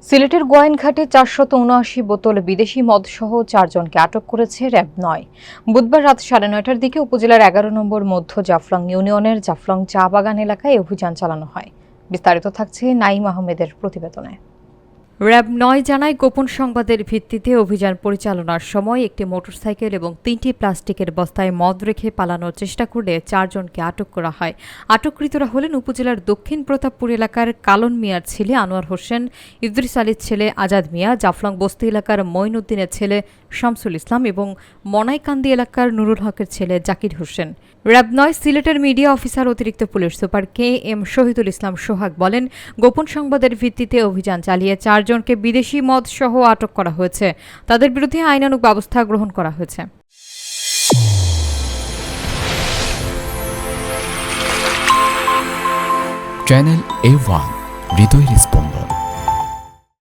সিলেটের গোয়াইনঘাটে 479 বোতল বিদেশি মদসহ 4 জনকে আটক করেছে র্যাব-9। বুধবার রাত 9:30টার দিকে উপজেলার 11 নম্বর মধ্য জাফলং ইউনিয়নের জাফলং চা বাগান এলাকায় অভিযান চালানো হয়। বিস্তারিত থাকছে নাইম আহমেদের প্রতিবেদনে। র্যাব-9 জানায়, গোপন সংবাদের ভিত্তিতে অভিযান পরিচালনার সময় একটি মোটরসাইকেল এবং 3টি প্লাস্টিকের বস্তায় মদ রেখে পালানোর চেষ্টা করলে 4 জনকে আটক করা হয়। আটককৃতরা হলেন উপজেলার দক্ষিণ প্রতাপপুর এলাকার কালন মিয়ার ছেলে আনোয়ার হোসেন, ইদ্রিস আলীর ছেলে আজাদ মিয়া, জাফলং বস্তি এলাকার মঈনুদ্দিনের ছেলে শামসুল ইসলাম এবং মনাইকান্দি এলাকার নুরুল হকের ছেলে জাকির হোসেন। র্যাব-9 সিলেটের মিডিয়া অফিসার অতিরিক্ত police super KM Shahidul Islam সোহাগ বলেন, গোপন সংবাদের ভিত্তিতে অভিযান চালিয়ে 4 জনকে বিদেশি মদ সহ আটক করা হয়েছে। তাদের বিরুদ্ধে আইনানুগ ব্যবস্থা গ্রহণ করা হয়েছে। চ্যানেল A1 হৃদয়ের স্পন্দন।